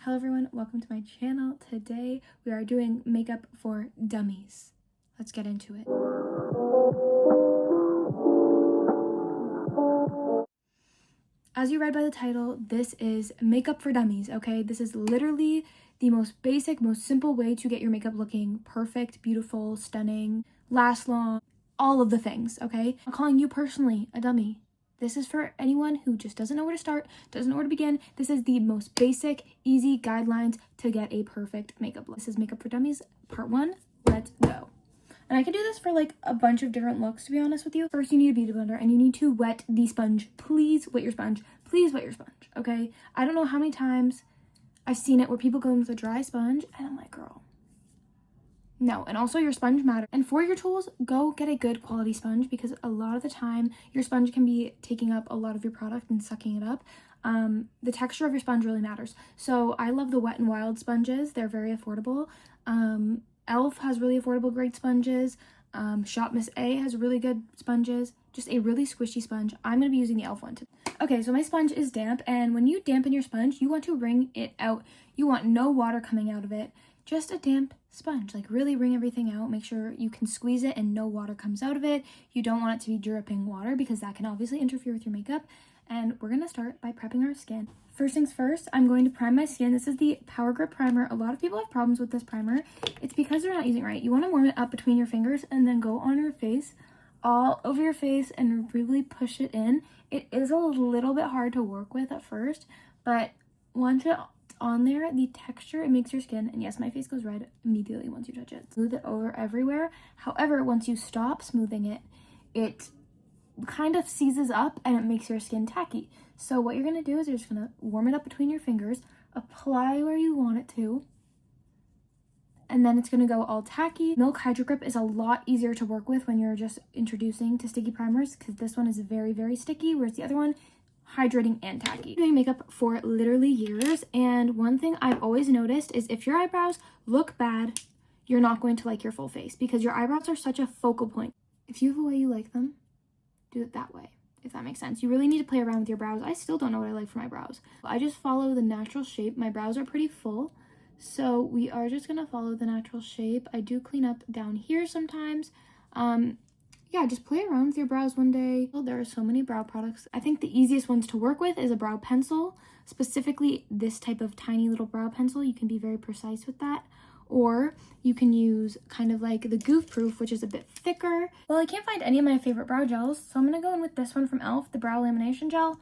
Hello everyone, welcome to my channel. Today we are doing makeup for dummies. Let's get into it. As you read by the title, this is makeup for dummies, okay? This is literally the most basic, most simple way to get your makeup looking perfect, beautiful, stunning, last long, all of the things, okay? I'm calling you personally a dummy. This is for anyone who just doesn't know where to start, doesn't know where to begin. This is the most basic, easy guidelines to get a perfect makeup look. This is Makeup for Dummies, part 1. Let's go. And I can do this for like a bunch of different looks, to be honest with you. First, you need a beauty blender and you need to wet the sponge. Please wet your sponge. Please wet your sponge, okay? I don't know how many times I've seen it where people go in with a dry sponge and I'm like, girl, no. And also your sponge matters. And for your tools, go get a good quality sponge because a lot of the time your sponge can be taking up a lot of your product and sucking it up. The texture of your sponge really matters. So I love the Wet n Wild sponges. They're very affordable. Elf has really affordable great sponges. Shop Miss A has really good sponges. Just a really squishy sponge. I'm going to be using the Elf one today. Okay, so my sponge is damp, and when you dampen your sponge, you want to wring it out. You want no water coming out of it. Just a damp sponge. Like, really wring everything out. Make sure you can squeeze it and no water comes out of it. You don't want it to be dripping water because that can obviously interfere with your makeup. And we're going to start by prepping our skin. First things first, I'm going to prime my skin. This is the Power Grip Primer. A lot of people have problems with this primer. It's because they're not using it right. You want to warm it up between your fingers and then go on your face, all over your face, and really push it in. It is a little bit hard to work with at first, but once it's on there, the texture, it makes your skin, and yes, my face goes red immediately once you touch it. Smooth it over everywhere. However, once you stop smoothing it, it kind of seizes up and it makes your skin tacky. So what you're going to do is you're just going to warm it up between your fingers, apply where you want it to, and then it's going to go all tacky. Milk Hydro Grip is a lot easier to work with when you're just introducing to sticky primers because this one is very, very sticky, whereas the other one, hydrating and tacky. I'm doing makeup for literally years, and one thing I've always noticed is if your eyebrows look bad, you're not going to like your full face because your eyebrows are such a focal point. If you have a way you like them, do it that way, if that makes sense. You really need to play around with your brows. I still don't know what I like for my brows. I just follow the natural shape. My brows are pretty full, so we are just gonna follow the natural shape. I do clean up down here sometimes. Yeah, just play around with your brows one day. Well, there are so many brow products. I think the easiest ones to work with is a brow pencil, specifically this type of tiny little brow pencil. You can be very precise with that. Or you can use kind of like the Goof Proof, which is a bit thicker. Well, I can't find any of my favorite brow gels, so I'm going to go in with this one from e.l.f., the Brow Lamination Gel.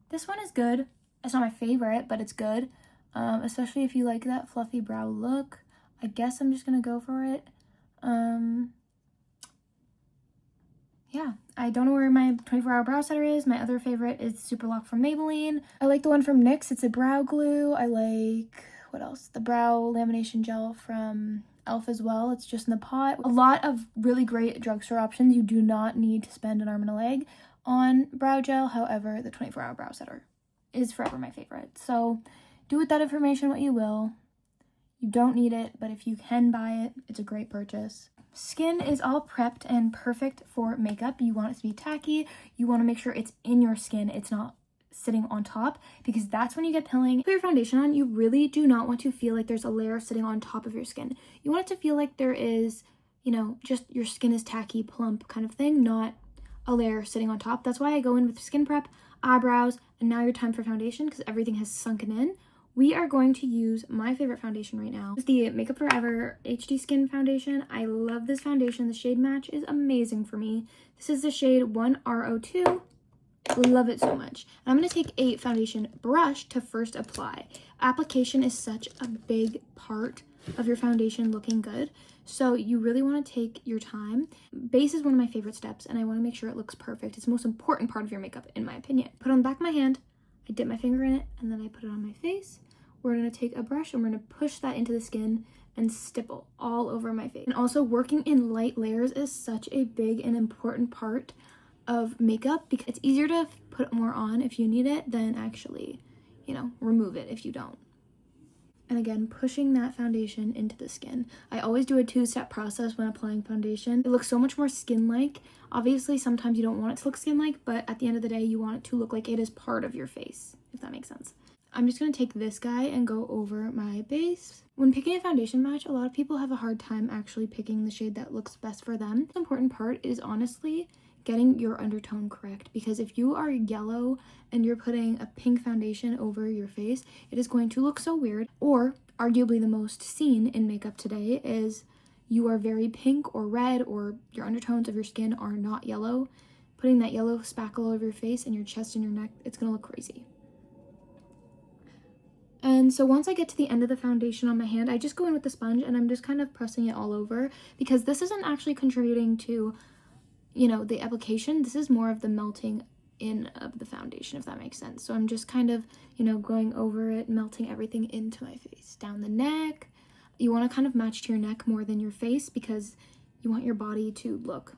This one is good. It's not my favorite, but it's good, especially if you like that fluffy brow look. I guess I'm just going to go for it. Yeah, I don't know where my 24-hour brow setter is. My other favorite is Super Lock from Maybelline. I like the one from NYX. It's a brow glue. I like... what else? The Brow Lamination Gel from e.l.f. as well. It's just in the pot. A lot of really great drugstore options. You do not need to spend an arm and a leg on brow gel. However, the 24-hour brow setter is forever my favorite. So do with that information what you will. You don't need it, but if you can buy it, it's a great purchase. Skin is all prepped and perfect for makeup. You want it to be tacky. You want to make sure it's in your skin. It's not sitting on top because that's when you get pilling. Put your foundation on, you really do not want to feel like there's a layer sitting on top of your skin. You want it to feel like there is, you know, just your skin is tacky, plump kind of thing, not a layer sitting on top. That's why I go in with skin prep, eyebrows, and now your time for foundation because everything has sunken in. We are going to use my favorite foundation right now. It's the Makeup Forever HD Skin Foundation. I love this foundation. The shade match is amazing for me. This is the shade 1R02. Love it so much. And I'm going to take a foundation brush to first apply. Application is such a big part of your foundation looking good, so you really want to take your time. Base is one of my favorite steps, and I want to make sure it looks perfect. It's the most important part of your makeup, in my opinion. Put it on the back of my hand, I dip my finger in it, and then I put it on my face. We're going to take a brush, and we're going to push that into the skin and stipple all over my face. And also, working in light layers is such a big and important part of makeup because it's easier to put more on if you need it than actually, you know, remove it if you don't. And again, pushing that foundation into the skin. I always do a 2-step process when applying foundation. It looks so much more skin-like. Obviously, sometimes you don't want it to look skin-like, but at the end of the day, you want it to look like it is part of your face, if that makes sense. I'm just going to take this guy and go over my base. When picking a foundation match, a lot of people have a hard time actually picking the shade that looks best for them. The important part is honestly getting your undertone correct, because if you are yellow and you're putting a pink foundation over your face, it is going to look so weird. Or arguably the most seen in makeup today is you are very pink or red, or your undertones of your skin are not yellow. Putting that yellow spackle over your face and your chest and your neck, it's gonna look crazy. And so once I get to the end of the foundation on my hand, I just go in with the sponge and I'm just kind of pressing it all over, because this isn't actually contributing to, you know, the application. This is more of the melting in of the foundation, if that makes sense. So I'm just kind of, you know, going over it, melting everything into my face. Down the neck. You want to kind of match to your neck more than your face, because you want your body to look,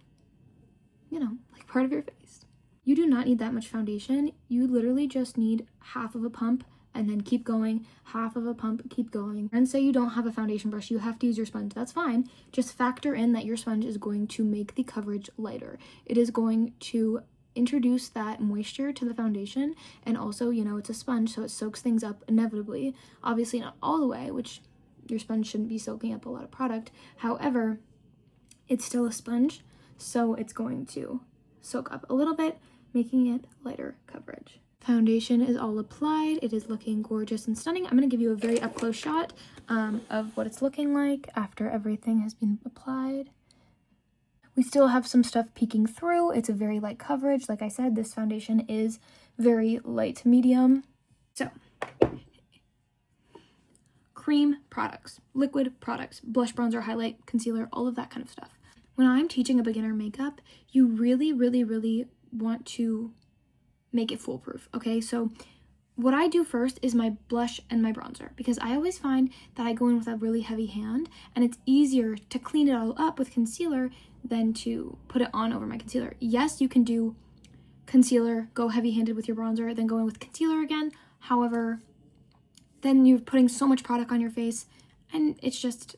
you know, like part of your face. You do not need that much foundation. You literally just need half of a pump, and then keep going, half of a pump, keep going. And say you don't have a foundation brush, you have to use your sponge, that's fine. Just factor in that your sponge is going to make the coverage lighter. It is going to introduce that moisture to the foundation, and also, you know, it's a sponge, so it soaks things up inevitably. Obviously not all the way, which your sponge shouldn't be soaking up a lot of product. However, it's still a sponge, so it's going to soak up a little bit, making it lighter coverage. Foundation is all applied. It is looking gorgeous and stunning. I'm going to give you a very up close shot of what it's looking like after everything has been applied. We still have some stuff peeking through. It's a very light coverage. Like I said, this foundation is very light to medium. So, cream products, liquid products, blush, bronzer, highlight, concealer, all of that kind of stuff. When I'm teaching a beginner makeup, you really, really, really want to make it foolproof, okay? So what I do first is my blush and my bronzer, because I always find that I go in with a really heavy hand, and it's easier to clean it all up with concealer than to put it on over my concealer. Yes, you can do concealer, go heavy-handed with your bronzer, then go in with concealer again. However, then you're putting so much product on your face, and it's just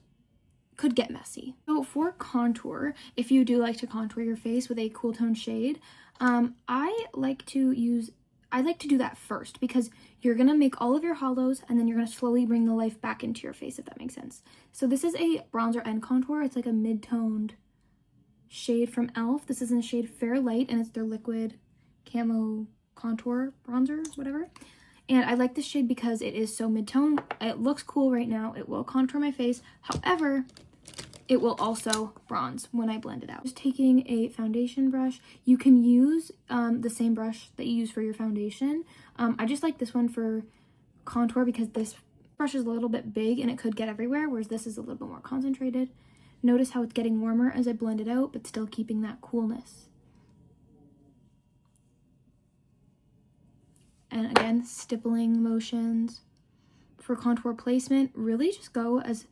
could get messy. So for contour, if you do like to contour your face with a cool tone shade, I like to do that first, because you're gonna make all of your hollows and then you're gonna slowly bring the life back into your face, if that makes sense. So this is a bronzer and contour. It's like a mid-toned shade from e.l.f. This is in the shade Fair Light, and it's their liquid camo contour bronzer, whatever. And I like this shade because it is so mid-tone. It looks cool right now. It will contour my face. However, it will also bronze when I blend it out. Just taking a foundation brush. You can use the same brush that you use for your foundation. I just like this one for contour because this brush is a little bit big and it could get everywhere, whereas this is a little bit more concentrated. Notice how it's getting warmer as I blend it out, but still keeping that coolness. And again, stippling motions. For contour placement, really just go as,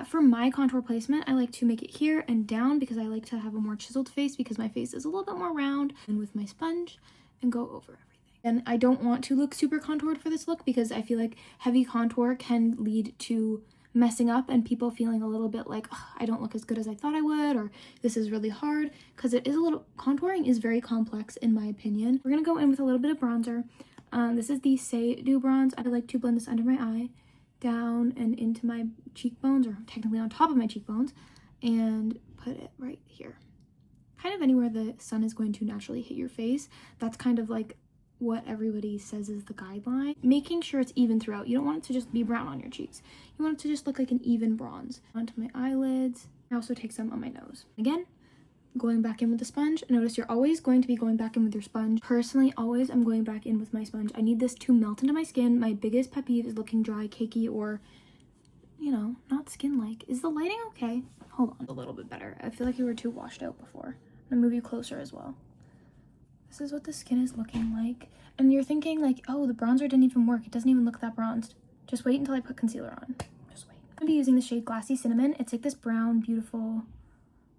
for my contour placement, I like to make it here and down because I like to have a more chiseled face because my face is a little bit more round, and with my sponge and go over everything. And I don't want to look super contoured for this look because I feel like heavy contour can lead to messing up and people feeling a little bit like, oh, I don't look as good as I thought I would, or this is really hard, because it is contouring is very complex in my opinion. We're gonna go in with a little bit of bronzer. This is the Say Do bronze. I like to blend this under my eye, down and into my cheekbones, or technically on top of my cheekbones, and put it right here. Kind of anywhere the sun is going to naturally hit your face. That's kind of like what everybody says is the guideline. Making sure it's even throughout. You don't want it to just be brown on your cheeks. You want it to just look like an even bronze. Onto my eyelids. I also take some on my nose. Again, going back in with the sponge. Notice you're always going to be going back in with your sponge. Personally, always I'm going back in with my sponge. I need this to melt into my skin. My biggest pet peeve is looking dry, cakey, or, you know, not skin-like. Is the lighting okay? Hold on, a little bit better. I feel like you were too washed out before. I'm gonna move you closer as well. This is what the skin is looking like. And you're thinking like, oh, the bronzer didn't even work. It doesn't even look that bronzed. Just wait until I put concealer on. Just wait. I'm gonna be using the shade Glassy Cinnamon. It's like this brown, beautiful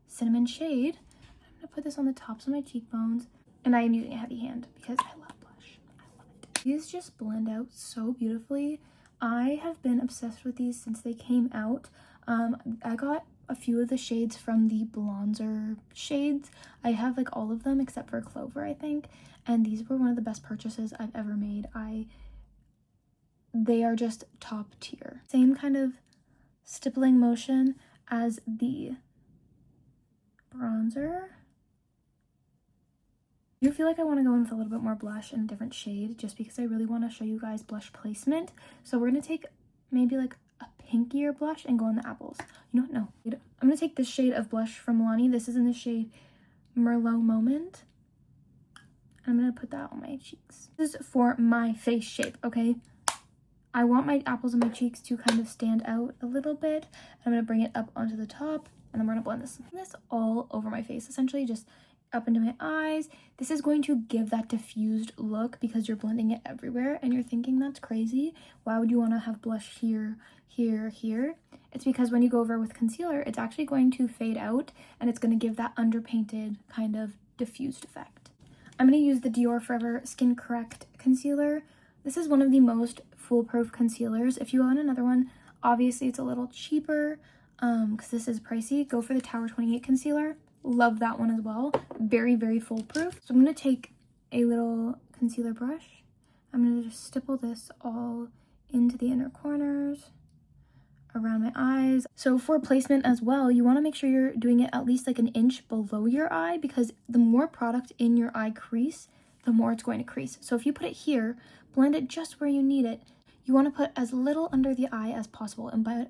cinnamon shade. I'm gonna put this on the tops of my cheekbones. And I am using a heavy hand because I love blush. I love it. These just blend out so beautifully. I have been obsessed with these since they came out. I got a few of the shades from the Blonzer shades. I have like all of them except for Clover, I think. And these were one of the best purchases I've ever made. I they are just top tier. Same kind of stippling motion as the bronzer. I feel like I want to go in with a little bit more blush in a different shade just because I really want to show you guys blush placement. So we're going to take maybe like a pinkier blush and go on the apples. You know what? No. I'm going to take this shade of blush from Milani. This is in the shade Merlot Moment. I'm going to put that on my cheeks. This is for my face shape, okay? I want my apples and my cheeks to kind of stand out a little bit. I'm going to bring it up onto the top, and then we're going to blend this all over my face, essentially just up into my eyes. This is going to give that diffused look because you're blending it everywhere, and you're thinking that's crazy. Why would you want to have blush here, here, here? It's because when you go over with concealer, it's actually going to fade out, and it's going to give that underpainted kind of diffused effect. I'm going to use the Dior Forever Skin Correct Concealer. This is one of the most foolproof concealers. If you want another one, obviously it's a little cheaper because this is pricey. Go for the Tower 28 concealer. Love that one as well. Very, very foolproof. So I'm going to take a little concealer brush. I'm going to just stipple this all into the inner corners, around my eyes. So for placement as well, you want to make sure you're doing it at least like an inch below your eye because the more product in your eye crease, the more it's going to crease. So if you put it here, blend it just where you need it. You want to put as little under the eye as possible. And by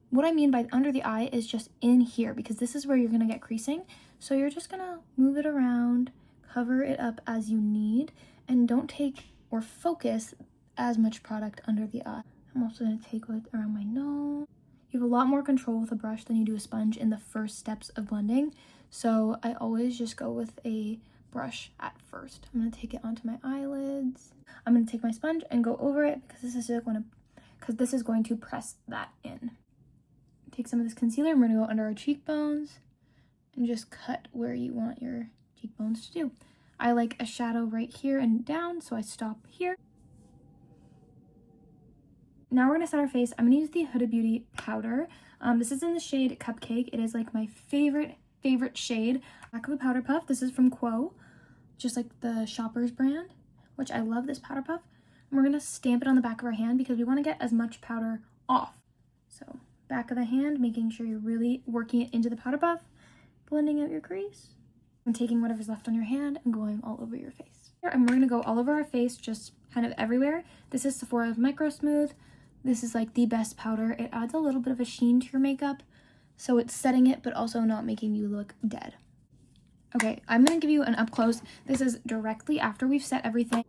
what I mean by under the eye is just in here because this is where you're going to get creasing. So you're just going to move it around, cover it up as you need, and don't take or focus as much product under the eye. I'm also going to take it around my nose. You have a lot more control with a brush than you do a sponge in the first steps of blending. So I always just go with a brush at first. I'm going to take it onto my eyelids. I'm going to take my sponge and go over it because this is going to press that in. Take some of this concealer and we're going to go under our cheekbones and just cut where you want your cheekbones to do. I like a shadow right here and down, so I stop here. Now we're going to set our face. I'm going to use the Huda Beauty powder. This is in the shade Cupcake. It is like my favorite shade. Back of a powder puff. This is from Quo, just like the Shoppers brand, which I love this powder puff. And we're going to stamp it on the back of our hand because we want to get as much powder off. So back of the hand, making sure you're really working it into the powder puff, blending out your crease, and taking whatever's left on your hand and going all over your face. And we're going to go all over our face, just kind of everywhere. This is Sephora's Micro Smooth. This is like the best powder. It adds a little bit of a sheen to your makeup, so it's setting it but also not making you look dead. Okay, I'm going to give you an up close. This is directly after we've set everything.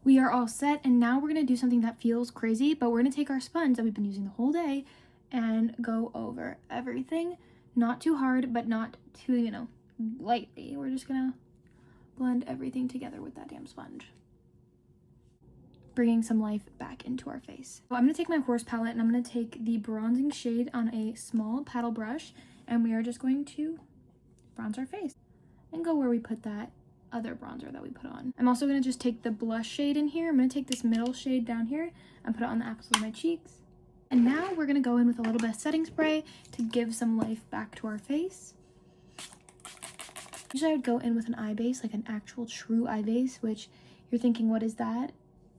We are all set, and now we're going to do something that feels crazy, but we're going to take our sponge that we've been using the whole day and go over everything. Not too hard, but not too, lightly. We're just going to blend everything together with that damn sponge, bringing some life back into our face. So I'm going to take my Horse palette and I'm going to take the bronzing shade on a small paddle brush, and we are just going to bronze our face and go where we put that other bronzer that we put on. I'm also going to just take the blush shade in here. I'm going to take this middle shade down here and put it on the apples of my cheeks. And now we're going to go in with a little bit of setting spray to give some life back to our face. Usually I would go in with an eye base, like an actual true eye base, which you're thinking, what is that?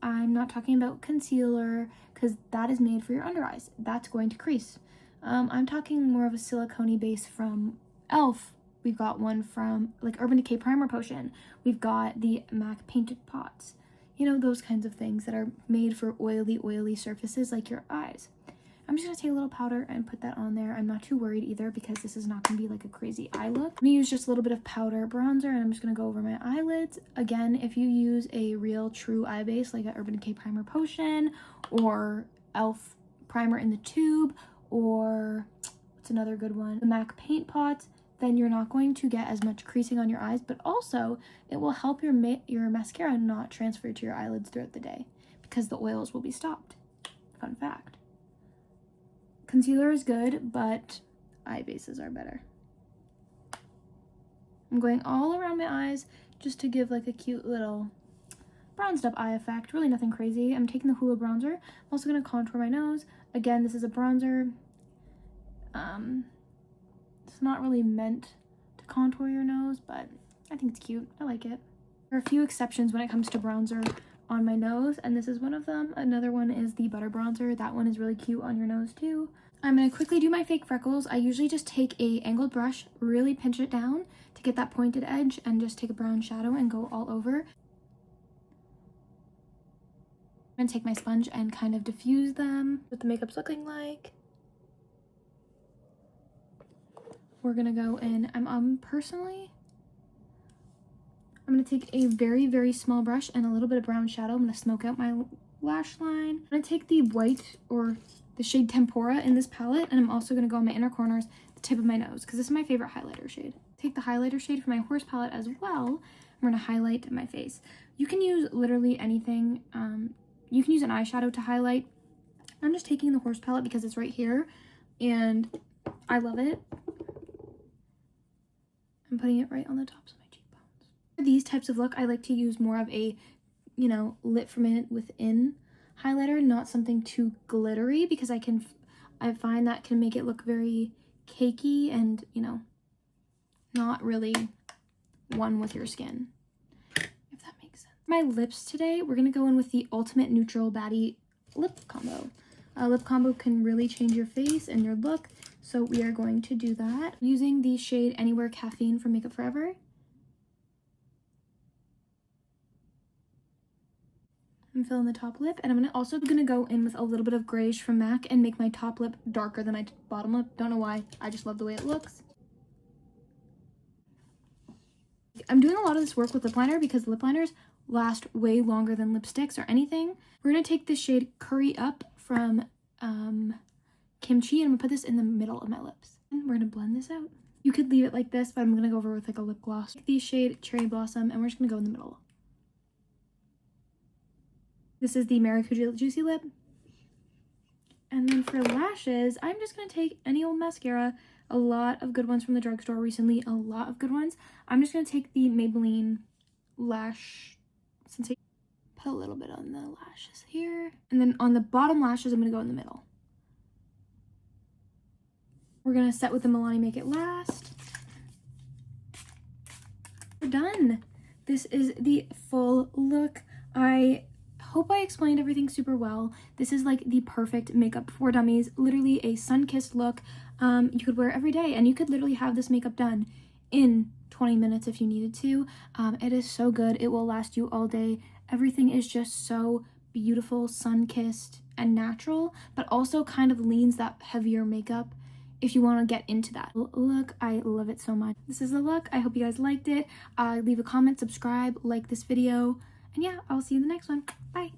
I'm not talking about concealer because that is made for your under eyes. That's going to crease. I'm talking more of a silicone base from e.l.f. We've got one from like Urban Decay Primer Potion. We've got the MAC Painted Pots. Those kinds of things that are made for oily surfaces like your eyes. I'm just going to take a little powder and put that on there. I'm not too worried either because this is not going to be like a crazy eye look. I'm going to use just a little bit of powder bronzer and I'm just going to go over my eyelids. Again, if you use a real true eye base like a Urban Decay Primer Potion or e.l.f. primer in the tube, or what's another good one? The MAC Paint Pots, then you're not going to get as much creasing on your eyes, but also it will help your mascara not transfer to your eyelids throughout the day because the oils will be stopped. Fun fact. Concealer is good, but eye bases are better. I'm going all around my eyes just to give like a cute little bronzed up eye effect. Really nothing crazy. I'm taking the Hoola bronzer. I'm also going to contour my nose. Again, this is a bronzer. It's not really meant to contour your nose, but I think it's cute. I like it. There are a few exceptions when it comes to bronzer. on my nose, and this is one of them. Another one is the butter bronzer. That one is really cute on your nose too. I'm gonna quickly do my fake freckles. I usually just take a angled brush, really pinch it down to get that pointed edge, and just take a brown shadow and go all over. I'm gonna take my sponge and kind of diffuse them. What the makeup's looking like. We're gonna go in, personally, I'm gonna take a very, very small brush and a little bit of brown shadow. I'm gonna smoke out my lash line. I'm gonna take the white, or the shade Tempura in this palette, and I'm also gonna go on my inner corners, the tip of my nose, because this is my favorite highlighter shade. Take the highlighter shade from my Horse palette as well. I'm gonna highlight my face. You can use literally anything. You can use an eyeshadow to highlight. I'm just taking the Horse palette because it's right here, and I love it. I'm putting it right on the tops of my cheekbones. For these types of look, I like to use more of a, lit from it within highlighter, not something too glittery, because I find that can make it look very cakey and, not really one with your skin, if that makes sense. My lips today, we're gonna go in with the Ultimate Neutral Baddie Lip Combo. Lip combo can really change your face and your look, so we are going to do that using the shade Anywhere Caffeine from Makeup Forever. I'm filling the top lip, and I'm also gonna go in with a little bit of grayish from MAC and make my top lip darker than my bottom lip. Don't know why, I just love the way it looks. I'm doing a lot of this work with lip liner because lip liners last way longer than lipsticks or anything. We're gonna take this shade Curry Up from Kimchi, and I'm gonna put this in the middle of my lips. And we're gonna blend this out. You could leave it like this, but I'm gonna go over with like a lip gloss. Take the shade Cherry Blossom, and we're just gonna go in the middle. This is the Maracuja Juicy Lip. And then for lashes, I'm just gonna take any old mascara. A lot of good ones from the drugstore recently, a lot of good ones. I'm just gonna take the Maybelline Lash Sensation. Put a little bit on the lashes here. And then on the bottom lashes, I'm gonna go in the middle. We're gonna set with the Milani Make It Last. We're done. This is the full look. I hope I explained everything super well. This is like the perfect makeup for dummies. Literally a sun-kissed look. You could wear every day, and you could literally have this makeup done in 20 minutes if you needed to. It is so good. It will last you all day. Everything is just so beautiful, sun-kissed, and natural, but also kind of leans that heavier makeup if you want to get into that look. I love it so much. This is the look. I hope you guys liked it. Leave a comment, subscribe, like this video, and yeah, I'll see you in the next one. Bye.